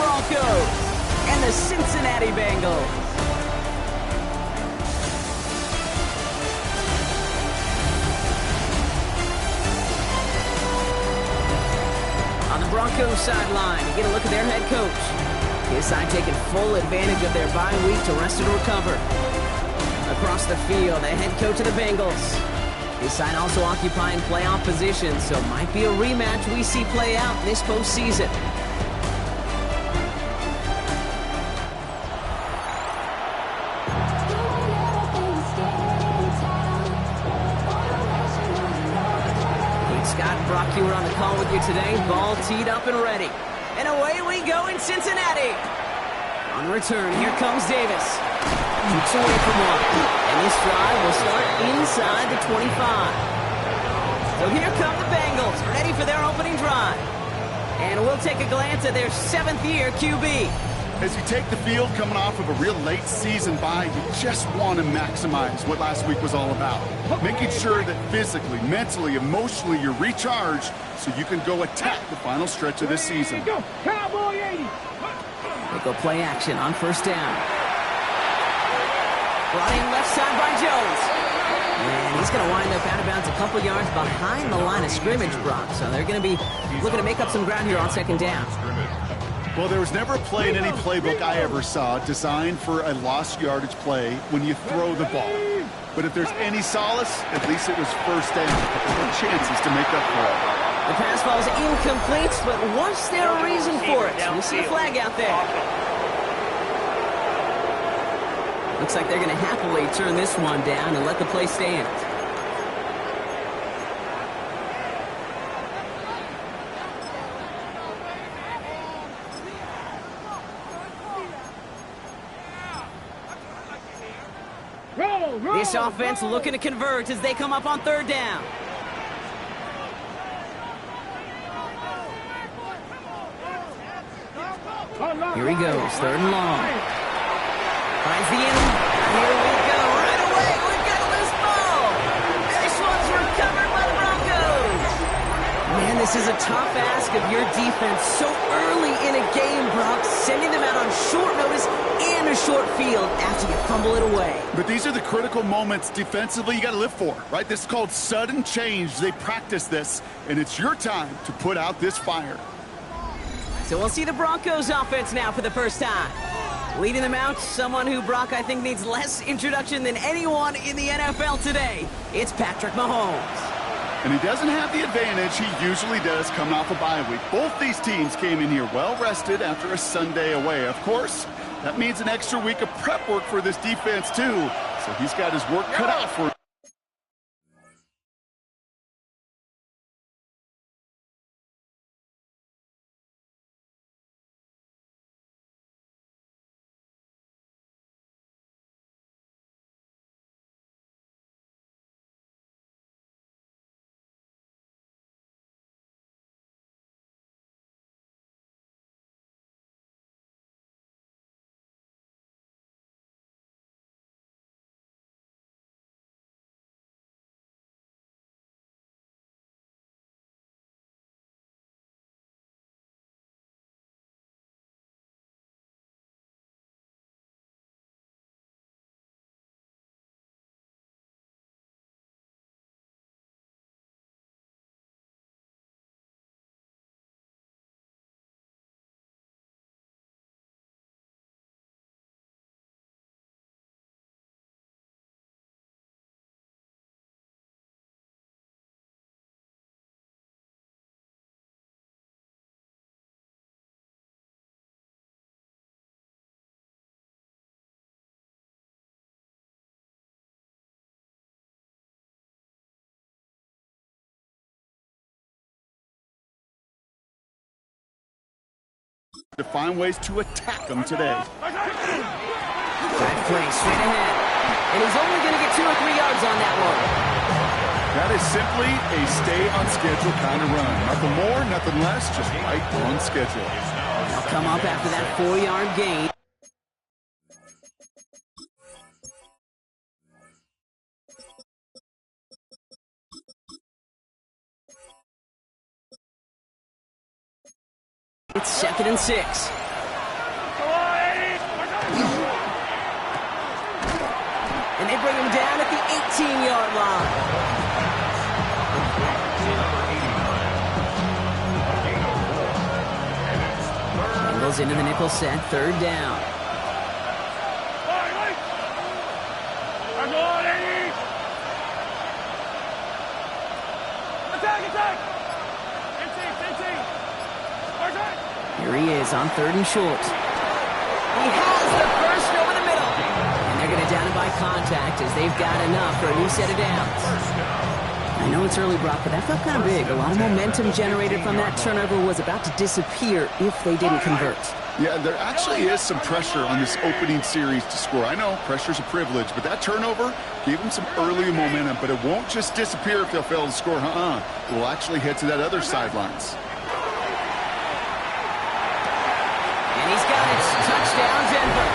Broncos and the Cincinnati Bengals. On the Broncos sideline, you get a look at their head coach. His side taking full advantage of their bye week to rest and recover. Across the field, the head coach of the Bengals. His side also occupying playoff position, so it might be a rematch we see play out this postseason. Scott, Brock, you were on the call with you today. Ball teed up and ready. And away we go in Cincinnati. On return, here comes Davis. Shoots away from one. And this drive will start inside the 25. So here come the Bengals, ready for their opening drive. And we'll take a glance at their 7th-year QB. As you take the field coming off of a real late season bye, you just want to maximize what last week was all about. Making sure that physically, mentally, emotionally you're recharged so you can go attack the final stretch of this season. Go, Cowboy 80! They go play action on first down. Brought in left side by Jones. And he's going to wind up out of bounds a couple yards behind the line of scrimmage, Brock. So they're going to be looking to make up some ground here on second down. Well, there was never a play in any playbook I ever saw designed for a lost yardage play when you throw the ball. But if there's any solace, at least it was first down. There were chances to make up for it. The pass ball is incomplete, but was there a reason for it? We see a flag out there. Looks like they're going to happily turn this one down and let the play stand. This offense looking to convert as they come up on third down. Here he goes, third and long. Finds the end. Here we go. Right away, we've got a loose ball. This one's recovered by the Broncos. Man, this is a tough ask of your defense so early in a game, Brock. Sending them out on short notice and a short field after you fumble it away. But these are the critical moments defensively you got to live for, right? This is called sudden change. They practice this, and it's your time to put out this fire. So we'll see the Broncos offense now for the first time. Leading them out, someone who, Brock, I think needs less introduction than anyone in the NFL today. It's Patrick Mahomes. And he doesn't have the advantage he usually does coming off a bye week. Both these teams came in here well-rested after a Sunday away. Of course, that means an extra week of prep work for this defense, too. So he's got his work cut out for him. To find ways to attack them today. Drive play straight ahead. And he's only going to get 2 or 3 yards on that one. That is simply a stay-on-schedule kind of run. Nothing more, nothing less, just right on schedule. They'll come up after that 4-yard gain. It's 2nd and 6. they bring him down at the 18-yard line. Bengals into the nickel set, third down. Here he is on third and short. He has the first over the middle. And they're going to down it by contact as they've got enough for a new set of downs. I know it's early, Brock, but that felt kind of big. A lot of momentum generated from that turnover was about to disappear if they didn't convert. Yeah, there actually is some pressure on this opening series to score. I know pressure's a privilege, but that turnover gave them some early momentum, but it won't just disappear if they'll fail to score. It will actually head to that other sidelines. And he's got it. Touchdown, Denver.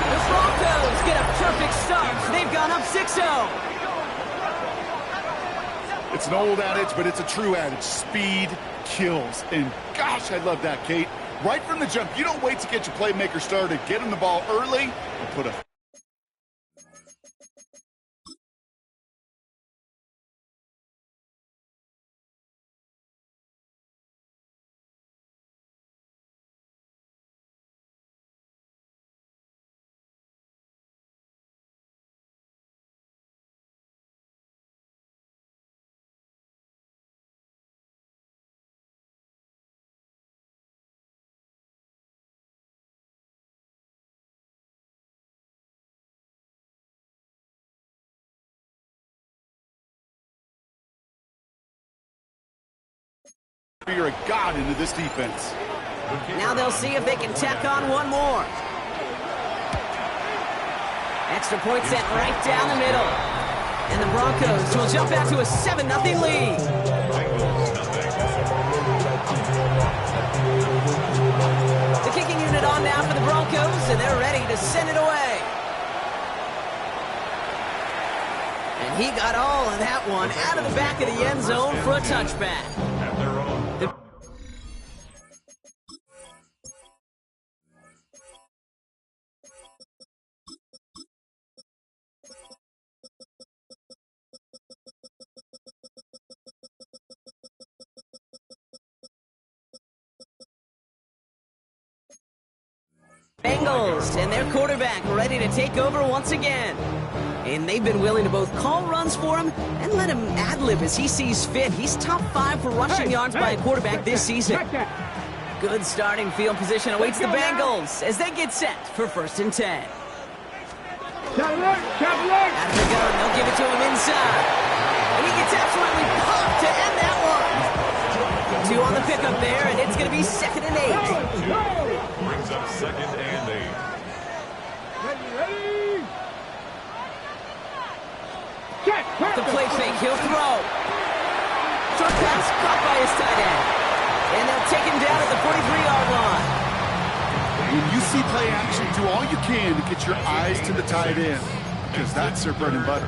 The Broncos get a perfect start. They've gone up 6-0. It's an old adage, but it's a true adage. Speed kills. And gosh, I love that, Kate. Right from the jump, you don't wait to get your playmaker started. Get him the ball early and put a... You're a god into this defense. Now they'll see if they can tack on one more. Extra point set right down the middle. And the Broncos will jump out to a 7-0 lead. The kicking unit on now for the Broncos, and they're ready to send it away. And he got all of that one out of the back of the end zone for a touchback. Bengals and their quarterback ready to take over once again. And they've been willing to both call runs for him and let him ad-lib as he sees fit. He's top 5 for rushing yards by a quarterback this season. Good starting field position awaits the Bengals as they get set for 1st and 10. Out of the gun, they'll give it to him inside. And he gets absolutely pumped to end that one. 2 on the pickup there, and it's going to be 2nd and 8. Brings up 2nd and 8. Ready. The play fake, he'll throw. Short pass caught by his tight end. And they'll take him down at the 43-yard line. When you see play action, do all you can to get your eyes to the tight end, because that's their bread and butter.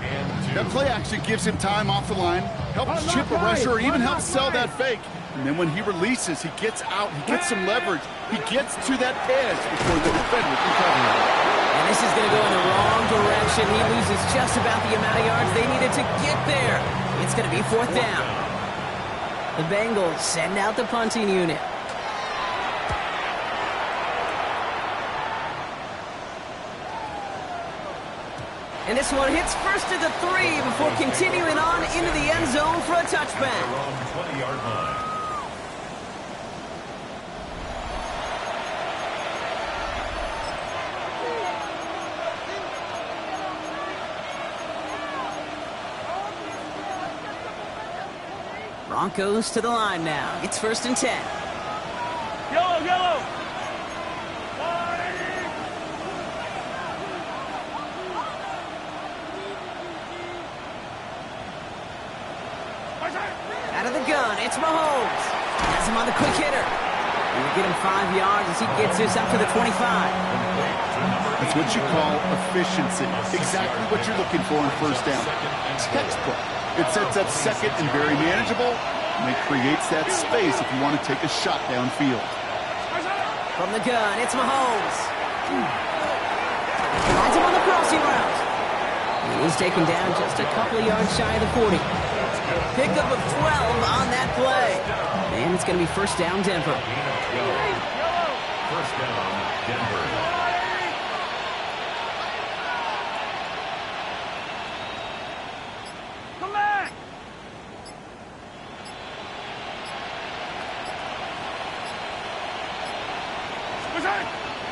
That play action gives him time off the line, helps chip a rusher, or even helps sell that fake. And then when he releases, he gets out, he gets some leverage, he gets to that edge before the defender can cover him. And this is going to go in the wrong direction. He loses just about the amount of yards they needed to get there. It's going to be 4th down. The Bengals send out the punting unit. And this one hits first at the 3 before continuing on into the end zone for a touchback. 20-yard line. Broncos to the line now. It's 1st and 10. Yellow. Out of the gun, it's Mahomes. Has him on the quick hitter. He'll get him 5 yards as he gets this up to the 25. That's what you call efficiency. Exactly what you're looking for in 1st down. Textbook. It sets up 2nd and very manageable, and it creates that space if you want to take a shot downfield. From the gun, it's Mahomes. Rides him on the crossing route. And he's taken down just a couple of yards shy of the 40. Pickup of 12 on that play. And it's going to be first down, Denver. First down, Denver. Come back!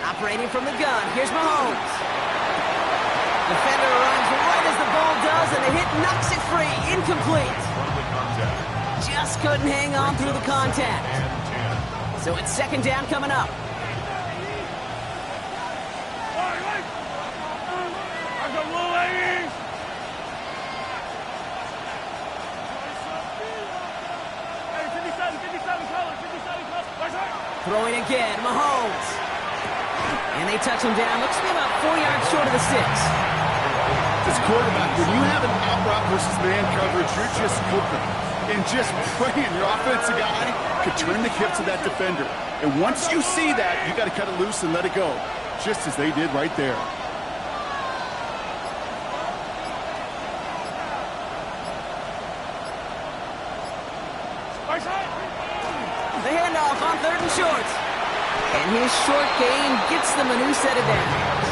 Operating from the gun, here's Mahomes. Defender runs right as the ball does, and the hit knocks it free. Incomplete. Just couldn't hang on through the contact. So it's second down coming up. Throwing again, Mahomes. And they touch him down. Looks to be about 4 yards short of the 6. As a quarterback, when you have an out route versus man coverage, you're just hoping and just praying your offensive guy could turn the hips of that defender. And once you see that, you got to cut it loose and let it go, just as they did right there. The handoff on 3rd and short. And his short gain gets them a new set of downs.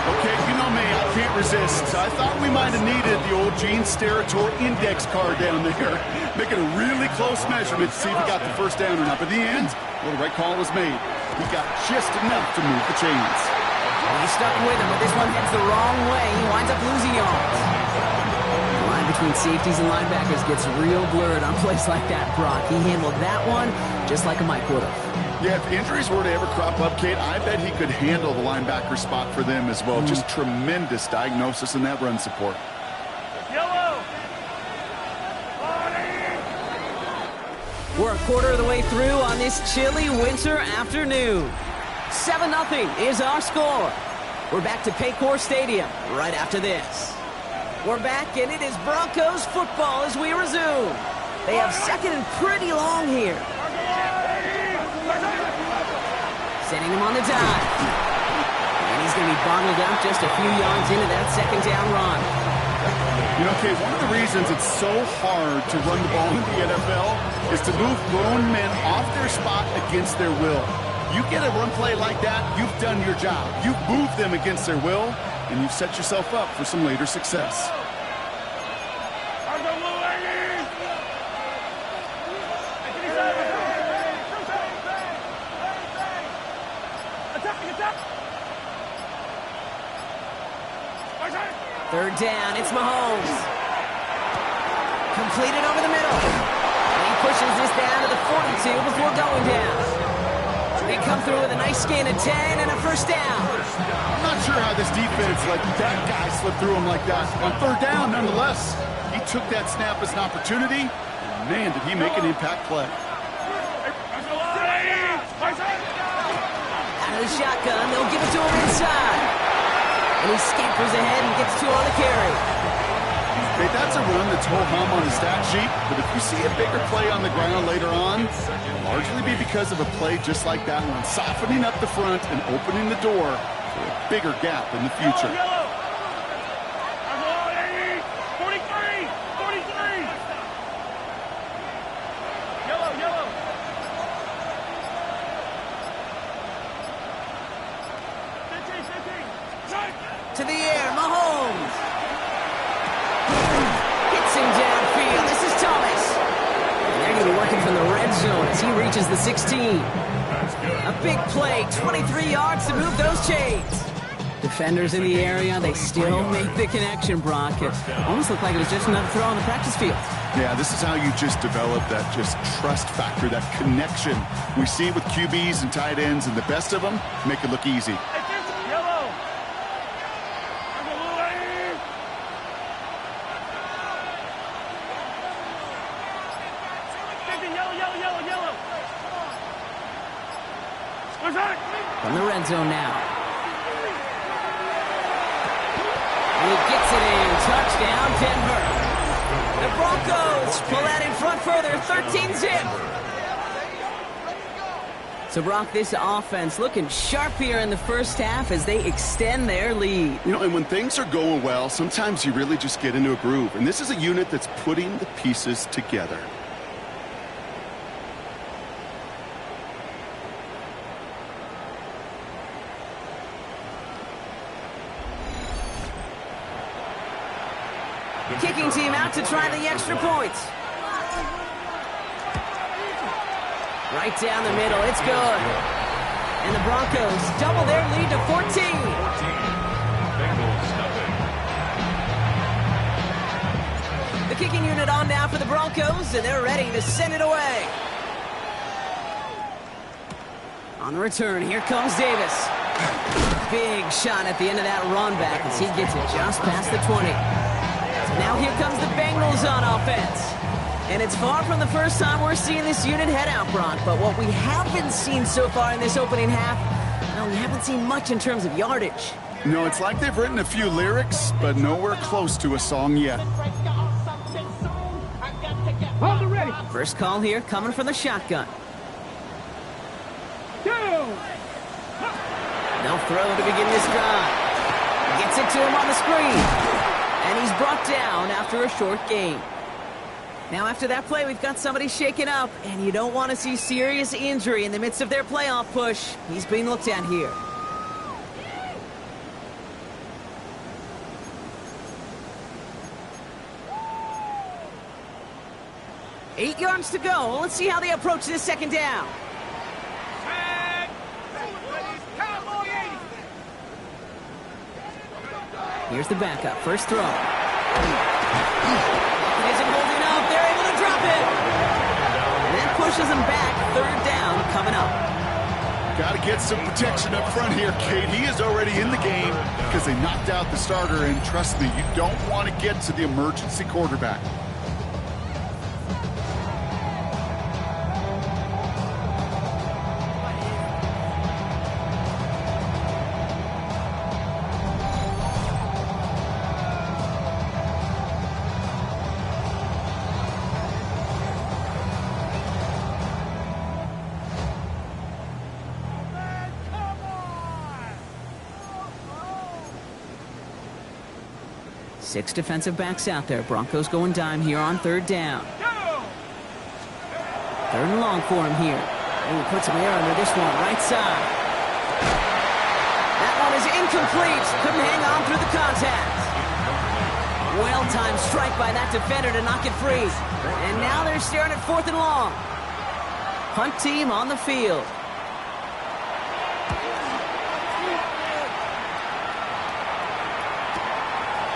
Okay, you know me, I can't resist. I thought we might have needed the old Gene Steratore index card down there, making a really close measurement to see if he got the first down or not. But in the end, well, the right call was made. He got just enough to move the chains. Well, he's stuck with him, but this one heads the wrong way. He winds up losing yards. The line between safeties and linebackers gets real blurred on plays like that, Brock. He handled that one just like a Mike would have. Yeah, if injuries were to ever crop up, Kate, I bet he could handle the linebacker spot for them as well. Just tremendous diagnosis in that run support. Yellow! We're a quarter of the way through on this chilly winter afternoon. 7-0 is our score. We're back to Paycor Stadium right after this. We're back, and it is Broncos football as we resume. They have second and pretty long here. Sending him on the dive. And he's going to be bottled up just a few yards into that second down run. You know, Kate, one of the reasons it's so hard to run the ball in the NFL is to move grown men off their spot against their will. You get a run play like that, you've done your job. You've moved them against their will, and you've set yourself up for some later success. Third down, it's Mahomes. Completed over the middle. And he pushes this down to the 42 before going down. They come through with a nice gain of 10 and a first down. I'm not sure how this defense let that guy slip through him like that. On third down, nonetheless, he took that snap as an opportunity. And man, did he make an impact play. Out of the shotgun, they'll give it to him inside. And he scampers ahead and gets 2 on the carry. Okay, that's a run that's ho-hum on the stat sheet, but if you see a bigger play on the ground later on, it'll largely be because of a play just like that one, softening up the front and opening the door for a bigger gap in the future. Yellow! 43! 43! Yellow, yellow! To the air, Mahomes. Hits him downfield. This is Thomas. And they're going to be working from the red zone as he reaches the 16. A big play, 23 yards to move those chains. Defenders in the area, they still make the connection, Brock. It almost looked like it was just another throw on the practice field. Yeah, this is how you just develop that just trust factor, that connection. We see it with QBs and tight ends, and the best of them make it look easy. From the red zone now. And he gets it in. Touchdown, Denver. The Broncos pull that in front further. 13-zip. So, Brock, this offense looking sharp here in the first half as they extend their lead. You know, and when things are going well, sometimes you really just get into a groove. And this is a unit that's putting the pieces together. Kicking team out to try the extra point. Right down the middle, it's good. And the Broncos double their lead to 14. Bengals nothing. The kicking unit on now for the Broncos, and they're ready to send it away. On the return, here comes Davis. Big shot at the end of that run back as he gets it just past the 20. So now here comes the Bengals on offense. And it's far from the first time we're seeing this unit head out, Brock. But what we haven't seen so far in this opening half, well, we haven't seen much in terms of yardage. No, it's like they've written a few lyrics, but nowhere close to a song yet. Hold it ready. First call here coming from the shotgun. Go. They'll throw to begin this drive. Gets it to him on the screen. And he's brought down after a short gain. Now, after that play, we've got somebody shaken up, and you don't want to see serious injury in the midst of their playoff push. He's being looked at here. Eight yards to go. Let's see how they approach this second down. Here's the backup. First throw. It isn't holding up. They're able to drop it. And that pushes them back. Third down coming up. Got to get some protection up front here, Kate. He is already in the game because they knocked out the starter. And trust me, you don't want to get to the emergency quarterback. Six defensive backs out there. Broncos going dime here on third down. Third and long for him here. And he puts some air under this one, right side. That one is incomplete. Couldn't hang on through the contact. Well-timed strike by that defender to knock it free. And now they're staring at fourth and long. Punt team on the field.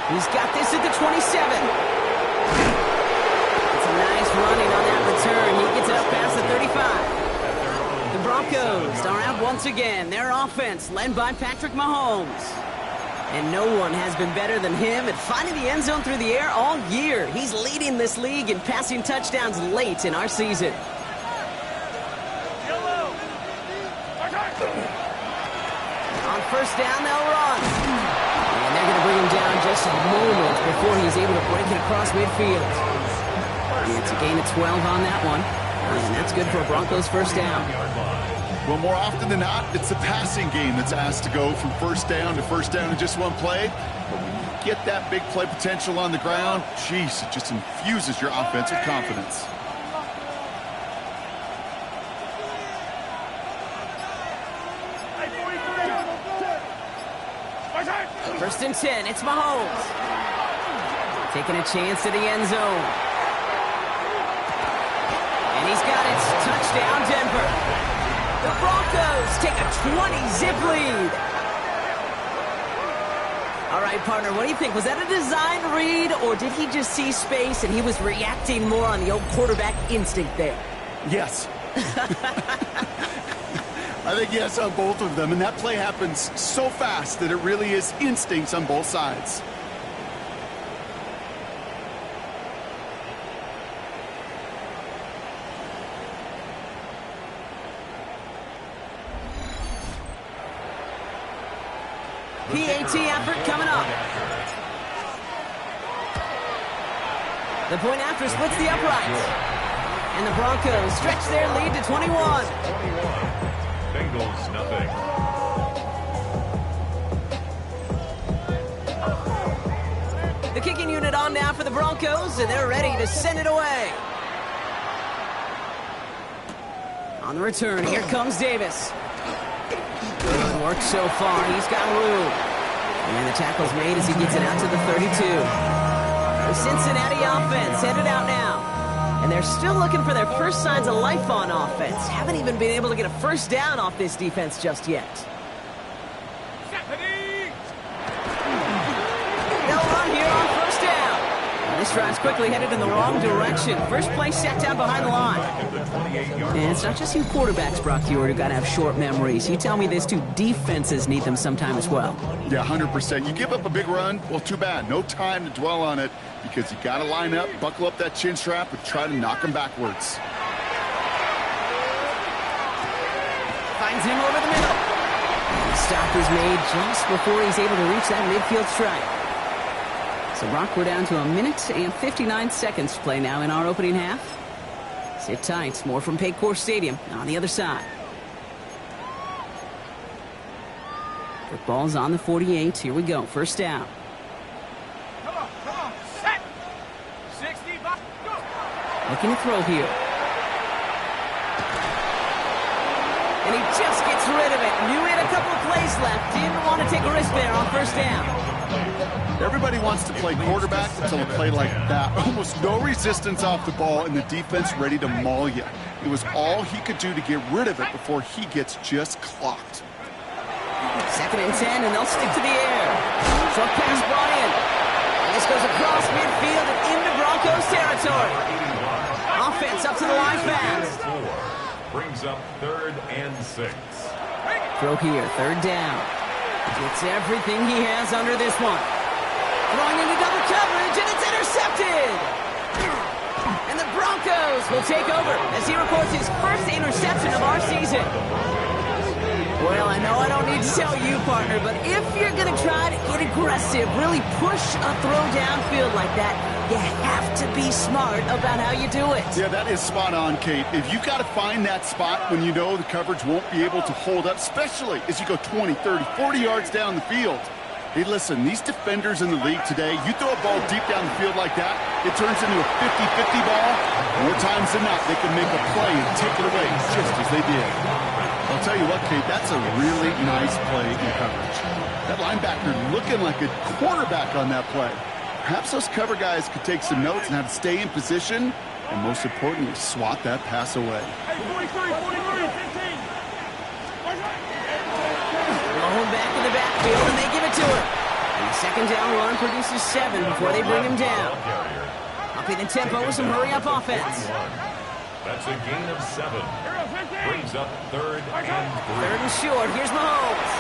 He's got this at the 27. It's a nice running on that return. He gets it up past the 35. The Broncos are out once again. Their offense led by Patrick Mahomes. And no one has been better than him at finding the end zone through the air all year. He's leading this league in passing touchdowns late in our season. On first down, they'll run. And they're going to bring him down just a moment before he's able to break it across midfield. And it's a gain of 12 on that one. And that's good for a Broncos first down. Well, more often than not, it's the passing game that's asked to go from first down in just one play. But when you get that big play potential on the ground, geez, it just infuses your offensive confidence. First and 10, it's Mahomes. Taking a chance to the end zone. And he's got it. Touchdown, Denver. The Broncos take a 20-zip lead. All right, partner, what do you think? Was that a design read, or did he just see space and he was reacting more on the old quarterback instinct there? Yes. I think yes on both of them, and that play happens so fast that it really is instincts on both sides. PAT effort coming up. The point after splits the uprights. And the Broncos stretch their lead to 21. Broncos, and they're ready to send it away. On the return, here comes Davis. Good work so far. He's got room. And the tackle's made as he gets it out to the 32. The Cincinnati offense headed out now. And they're still looking for their first signs of life on offense. Haven't even been able to get a first down off this defense just yet. They'll run here on first down. And this drive's quickly headed in the wrong direction. First play set down behind the line. And it's not just you quarterbacks, Brock Stewart, who got to have short memories. You tell me this too, defenses need them sometime as well. Yeah, 100%. You give up a big run, well, too bad. No time to dwell on it because you got to line up, buckle up that chin strap, and try to knock them backwards. Finds him over the middle. And the stop is made just before he's able to reach that midfield strike. So, Brock, we're down to 1 minute and 59 seconds to play now in our opening half. Sit tight. More from Paycor Stadium on the other side. Football's on the 48. Here we go. First down. Come on, set. 65, go. Looking to throw here. And he just gets rid of it. Knew he had a couple of plays left. Didn't want to take a risk there on first down. Everybody wants to play quarterback until a play like that. Almost no resistance off the ball and the defense ready to maul you. It was all he could do to get rid of it before he gets just clocked. 2nd and 10, and they'll stick to the air. Short pass brought in. And this goes across midfield and into Broncos territory. Offense up to the line fast. Brings up 3rd and 6. Throw here, 3rd down. Gets everything he has under this one. Throwing into double coverage, and it's intercepted! And the Broncos will take over as he records his first interception of our season. Well, I know I don't need to tell you, partner, but if you're going to try to get aggressive, really push a throw downfield like that, you have to be smart about how you do it. Yeah, that is spot on, Kate. If you got to find that spot when you know the coverage won't be able to hold up, especially as you go 20, 30, 40 yards down the field. Hey, listen, these defenders in the league today, you throw a ball deep down the field like that, it turns into a 50-50 ball. More times than not, they can make a play and take it away just as they did. I'll tell you what, Kate, that's a really nice play in coverage. That linebacker looking like a quarterback on that play. Perhaps those cover guys could take some notes on how to stay in position and, most importantly, swat that pass away. Hey, 43, 15. Going back in the backfield, and they give it to him. And the 2nd down run produces 7 before they bring him down. Upping the tempo with some hurry-up offense. That's a gain of 7. Brings up 3rd and 3. 3rd and short. Here's Mahomes.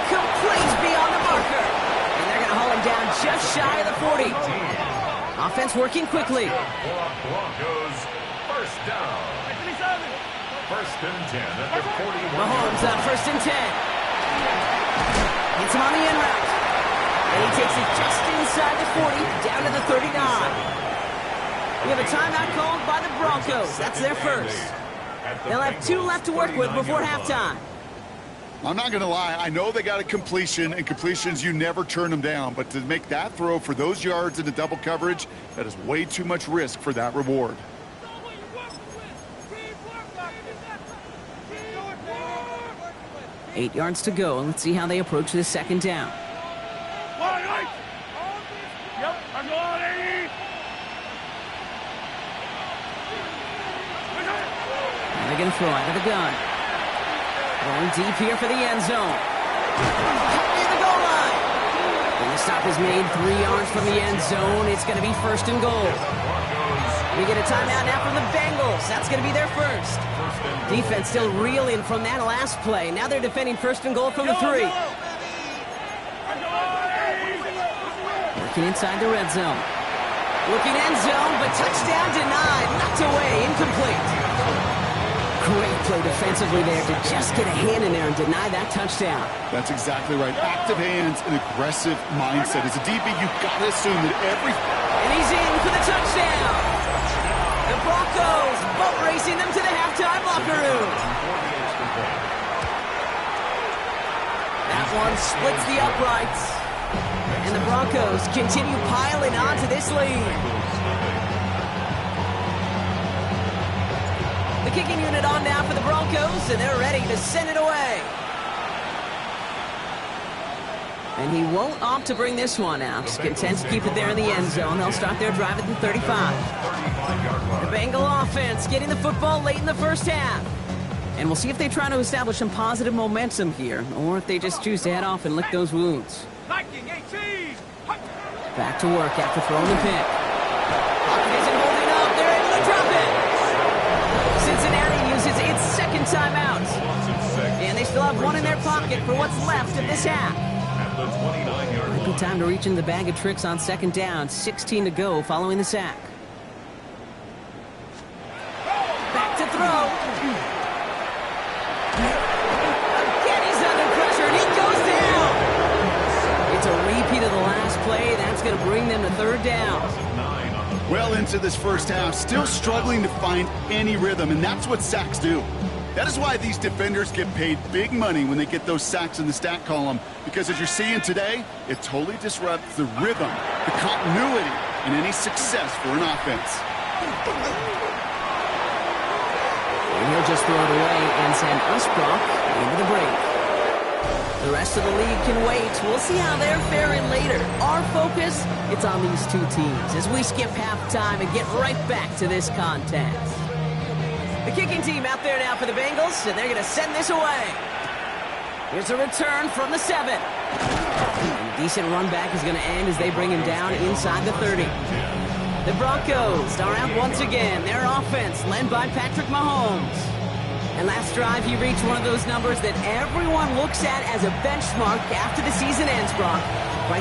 Complete beyond the marker. And they're going to haul him down just shy of the 40. Offense working quickly. Broncos, first down. 1st and 10 at the 41. Mahomes on 1st and 10. Hits him on the in route. And he takes it just inside the 40, down to the 39. We have a timeout called by the Broncos. That's their first. They'll have 2 left to work with before halftime. I'm not going to lie. I know they got a completion, and completions, you never turn them down. But to make that throw for those yards into double coverage, that is way too much risk for that reward. 8 yards to go. Let's see how they approach this 2nd down. Yep, I'm going 80. And they're going to throw out of the gun. Going deep here for the end zone. Near the goal line. And the stop is made 3 yards from the end zone. It's going to be 1st and goal. We get a timeout now from the Bengals. That's going to be their first. Defense still reeling from that last play. Now they're defending 1st and goal from the 3. Working inside the red zone. Looking end zone, but touchdown denied. Knocked away, incomplete. Great play defensively there to just get a hand in there and deny that touchdown. That's exactly right. Active hands and aggressive mindset. As a DB, you've got to assume that every... And he's in for the touchdown. The Broncos boat racing them to the halftime locker room. That one splits the uprights. And the Broncos continue piling onto this lead. The kicking unit on now for the Broncos, and they're ready to send it away. And he won't opt to bring this one out. He's content to keep it there in the end zone. They'll start their drive at the 35. The Bengal offense getting the football late in the first half. And we'll see if they try to establish some positive momentum here, or if they just choose to head off and lick those wounds. Back to work after throwing the pick. Pocket isn't holding up. They're able to drop it. Cincinnati uses its second timeout. And they still have one in their pocket for what's left of this half. Good time to reach in the bag of tricks on second down. 16 to go following the sack. Back to throw. Again, he's under pressure, and he goes down. It's a repeat of the last play. That's going to bring them to third down. Well into this first half, still struggling to find any rhythm, and that's what sacks do. That is why these defenders get paid big money when they get those sacks in the stat column, because as you're seeing today, it totally disrupts the rhythm, the continuity, and any success for an offense. And he'll just throw it away and send Usbrock into the break. The rest of the league can wait. We'll see how they're faring later. Our focus, it's on these two teams as we skip halftime and get right back to this contest. The kicking team out there now for the Bengals, and they're going to send this away. Here's a return from the 7. And a decent run back is going to end as they bring him down inside the 30. The Broncos are out once again. Their offense led by Patrick Mahomes. And last drive, he reached one of those numbers that everyone looks at as a benchmark after the season ends, Brock. Right